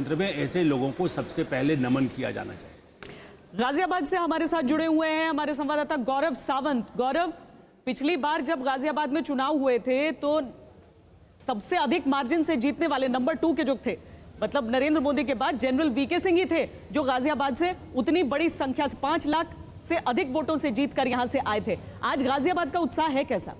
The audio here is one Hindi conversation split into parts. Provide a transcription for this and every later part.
लोकतंत्र में ऐसे लोगों को सबसे पहले नमन किया जाना चाहिए। गाजियाबाद से हमारे साथ जुड़े हुए हैं हमारे संवाददाता गौरव सावंत। गौरव, पिछली बार जब गाजियाबाद में चुनाव हुए थे तो सबसे अधिक मार्जिन से जीतने वाले नंबर 2 के जो थे, मतलब नरेंद्र मोदी के बाद जनरल वीके सिंह ही थे जो गाजियाबाद से उतनी बड़ी संख्या से 5 लाख से अधिक वोटों से जीतकर यहां से आए थे। आज गाजियाबाद का उत्साह है कैसा?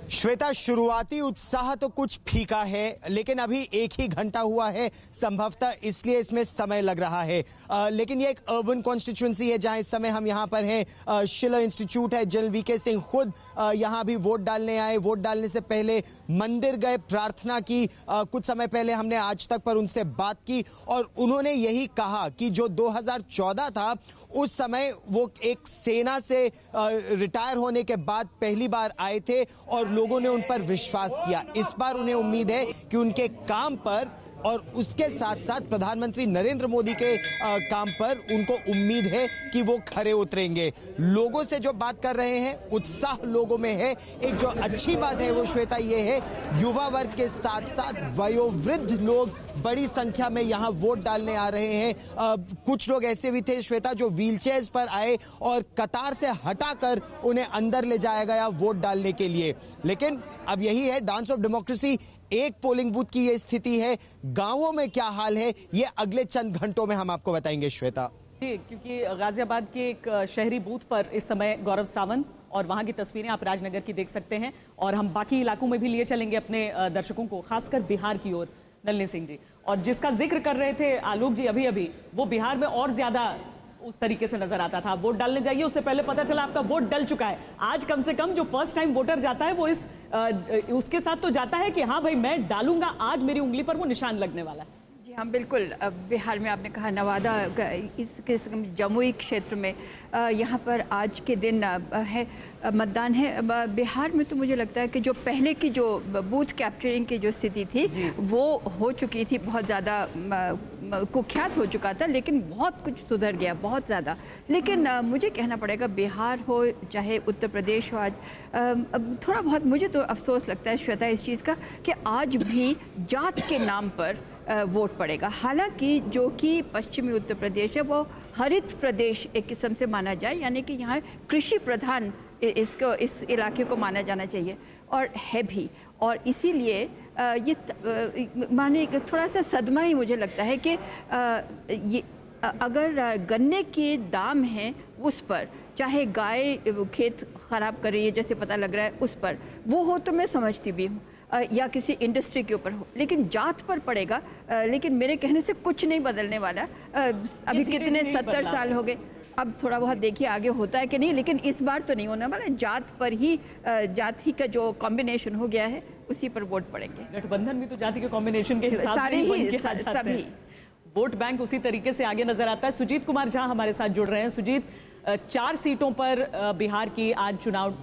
श्वेता, शुरुआती उत्साह तो कुछ फीका है, लेकिन अभी एक ही घंटा हुआ है, संभवतः इसलिए इसमें समय लग रहा है। लेकिन ये एक अर्बन कॉन्स्टिट्यूंसी है जहां इस समय हम यहां पर हैं। शिलर इंस्टीट्यूट है, जनरल वीके सिंह खुद यहां भी वोट डालने आए। वोट डालने से पहले मंदिर गए, प्रार्थना की। कुछ समय पहले हमने आज तक पर उनसे बात की और उन्होंने यही कहा कि जो 2014 था उस समय वो एक सेना से रिटायर होने के बाद पहली बार आए थे और लोगों ने उन पर विश्वास किया। इस बार उन्हें उम्मीद है कि उनके काम पर और उसके साथ साथ प्रधानमंत्री नरेंद्र मोदी के काम पर उनको उम्मीद है कि वो खरे उतरेंगे। लोगों से जो बात कर रहे हैं, उत्साह लोगों में है। एक जो अच्छी बात है वो श्वेता ये है, युवा वर्ग के साथ साथ वयोवृद्ध लोग बड़ी संख्या में यहाँ वोट डालने आ रहे हैं। कुछ लोग ऐसे भी थे श्वेता जो व्हीलचेयर्स पर आए और कतार से हटाकर उन्हें अंदर ले जाया गया वोट डालने के लिए। लेकिन अब यही है, डांस ऑफ डेमोक्रेसी। एक पोलिंग बूथ की ये स्थिति है, गांवों में क्या हाल है ये अगले चंद घंटों में हम आपको बताएंगे श्वेता। क्योंकि गाजियाबाद के एक शहरी बूथ पर इस समय गौरव सावंत और वहां की तस्वीरें आप राजनगर की देख सकते हैं और हम बाकी इलाकों में भी लिए चलेंगे अपने दर्शकों को, खासकर बिहार की ओर। नलिनी सिंह जी, और जिसका जिक्र कर रहे थे आलोक जी अभी वो बिहार में और ज्यादा उस तरीके से नजर आता था। वोट डालने जाइए, उससे पहले पता चला आपका वोट डल चुका है। आज कम से कम जो फर्स्ट टाइम वोटर जाता है वो उसके साथ तो जाता है कि हाँ भाई मैं डालूंगा, आज मेरी उंगली पर वो निशान लगने वाला है। जी हाँ, बिल्कुल। बिहार में आपने कहा नवादा, इस जमुई क्षेत्र में यहाँ पर आज के दिन है मतदान है। बिहार में तो मुझे लगता है कि जो पहले की जो बूथ कैप्चरिंग की जो स्थिति थी वो हो चुकी थी, बहुत ज़्यादा कुख्यात हो चुका था, लेकिन बहुत कुछ सुधर गया, बहुत ज़्यादा। लेकिन मुझे कहना पड़ेगा, बिहार हो चाहे उत्तर प्रदेश हो, आज थोड़ा बहुत मुझे तो अफसोस लगता है श्वेता इस चीज़ का कि आज भी जात के नाम पर वोट पड़ेगा। हालांकि जो कि पश्चिमी उत्तर प्रदेश है वो हरित प्रदेश एक किस्म से माना जाए, यानी कि यहाँ कृषि प्रधान इस इलाके को माना जाना चाहिए और है भी। और इसीलिए ये माने थोड़ा सा सदमा ही मुझे लगता है कि ये अगर गन्ने के दाम हैं उस पर, चाहे गाय खेत ख़राब कर रही है जैसे पता लग रहा है उस पर वो हो तो मैं समझती भी हूँ, या किसी इंडस्ट्री के ऊपर हो, लेकिन जात पर पड़ेगा। लेकिन मेरे कहने से कुछ नहीं बदलने वाला। अभी कितने 70 साल हो गए, अब थोड़ा बहुत देखिए आगे होता है कि नहीं, लेकिन इस बार तो नहीं होने वाला। जात पर ही, जाति का जो कॉम्बिनेशन हो गया है उसी पर वोट पड़ेंगे। गठबंधन भी तो जाति के कॉम्बिनेशन के हिसाब से ही बन के आ जाते हैं। वोट बैंक उसी तरीके से आगे नजर आता है। सुजीत कुमार झा हमारे साथ जुड़ रहे हैं। सुजीत, 4 सीटों पर बिहार की आज चुनाव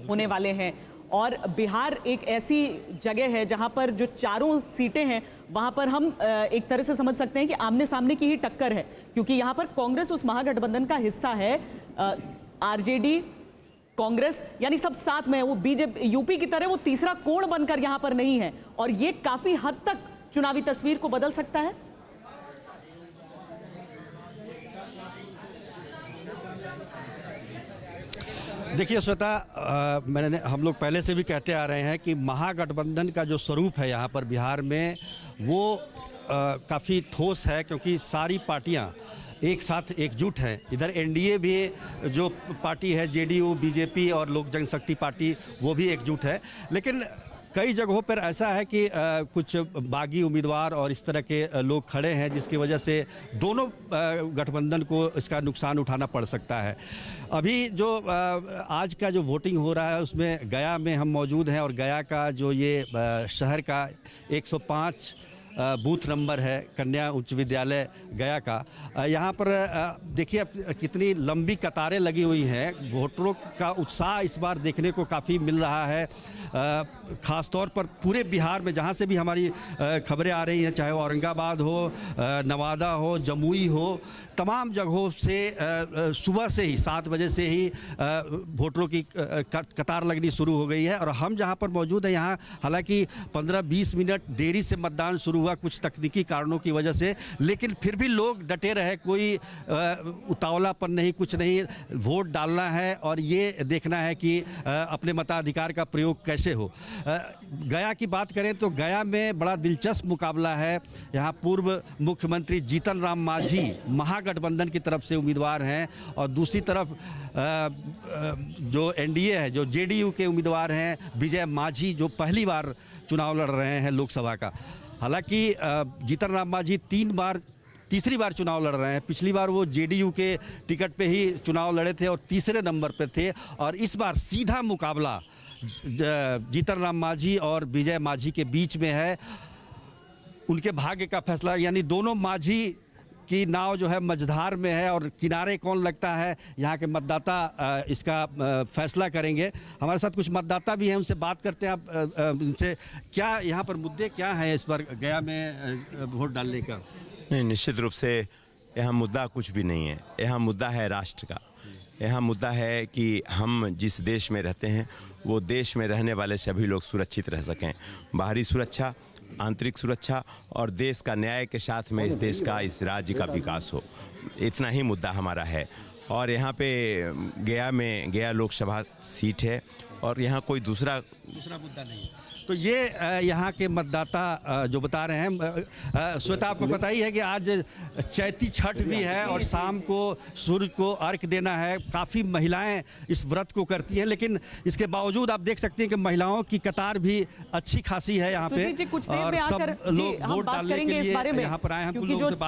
होने वाले हैं और बिहार एक ऐसी जगह है जहां पर जो चारों सीटें हैं वहां पर हम एक तरह से समझ सकते हैं कि आमने सामने की ही टक्कर है, क्योंकि यहां पर कांग्रेस उस महागठबंधन का हिस्सा है। आरजेडी, कांग्रेस, यानी सब साथ में है। वो बीजेपी यूपी की तरह वो तीसरा कोण बनकर यहां पर नहीं है और ये काफी हद तक चुनावी तस्वीर को बदल सकता है। देखिए श्वेता, हम लोग पहले से भी कहते आ रहे हैं कि महागठबंधन का जो स्वरूप है यहाँ पर बिहार में वो काफ़ी ठोस है, क्योंकि सारी पार्टियाँ एक साथ एकजुट हैं। इधर एनडीए भी जो पार्टी है, जेडीयू, बीजेपी और लोक जनशक्ति पार्टी, वो भी एकजुट है। लेकिन कई जगहों पर ऐसा है कि कुछ बागी उम्मीदवार और इस तरह के लोग खड़े हैं जिसकी वजह से दोनों गठबंधन को इसका नुकसान उठाना पड़ सकता है। अभी जो आज का जो वोटिंग हो रहा है उसमें गया में हम मौजूद हैं और गया का जो ये शहर का 105 बूथ नंबर है कन्या उच्च विद्यालय गया का। यहाँ पर देखिए कितनी लंबी कतारें लगी हुई हैं। वोटरों का उत्साह इस बार देखने को काफ़ी मिल रहा है, ख़ास तौर पर पूरे बिहार में जहाँ से भी हमारी खबरें आ रही हैं, चाहे वो औरंगाबाद हो, नवादा हो, जमुई हो, तमाम जगहों से सुबह से ही 7 बजे से ही वोटरों की कतार लगनी शुरू हो गई है। और हम जहाँ पर मौजूद हैं यहाँ हालांकि 15-20 मिनट देरी से मतदान शुरू हुआ कुछ तकनीकी कारणों की वजह से, लेकिन फिर भी लोग डटे रहे, कोई उतावलापन नहीं, कुछ नहीं। वोट डालना है और ये देखना है कि अपने मताधिकार का प्रयोग कैसे हो। गया की बात करें तो गया में बड़ा दिलचस्प मुकाबला है। यहाँ पूर्व मुख्यमंत्री जीतन राम मांझी महागठबंधन की तरफ से उम्मीदवार हैं और दूसरी तरफ जो एनडीए है, जो जेडीयू के उम्मीदवार हैं विजय मांझी, जो पहली बार चुनाव लड़ रहे हैं लोकसभा का। हालांकि जीतन राम मांझी तीसरी बार चुनाव लड़ रहे हैं। पिछली बार वो जेडीयू के टिकट पे ही चुनाव लड़े थे और तीसरे नंबर पे थे, और इस बार सीधा मुकाबला जीतन राम मांझी और विजय मांझी के बीच में है। उनके भाग्य का फैसला, यानी दोनों मांझी की नाव जो है मझधार में है और किनारे कौन लगता है यहाँ के मतदाता इसका फैसला करेंगे। हमारे साथ कुछ मतदाता भी हैं, उनसे बात करते हैं। आप उनसे क्या यहाँ पर मुद्दे क्या हैं इस बार गया में वोट डालने का? नहीं, निश्चित रूप से यहाँ मुद्दा कुछ भी नहीं है। यहाँ मुद्दा है राष्ट्र का। यहाँ मुद्दा है कि हम जिस देश में रहते हैं वो देश में रहने वाले सभी लोग सुरक्षित रह सकें। बाहरी सुरक्षा, आंतरिक सुरक्षा और देश का न्याय के साथ में इस देश का, इस राज्य का विकास हो, इतना ही मुद्दा हमारा है। और यहाँ पे गया लोकसभा सीट है और यहाँ कोई दूसरा मुद्दा नहीं है। तो ये यहाँ के मतदाता जो बता रहे हैं। श्वेता, आपको पता ही है कि आज चैती छठ भी है और शाम को सूर्य को अर्घ देना है। काफ़ी महिलाएं इस व्रत को करती हैं, लेकिन इसके बावजूद आप देख सकते हैं कि महिलाओं की कतार भी अच्छी खासी है यहाँ पे। कुछ देर और में सब आकर लोग वोट डालने के लिए यहाँ पर आए हैं। कुछ लोगों से बात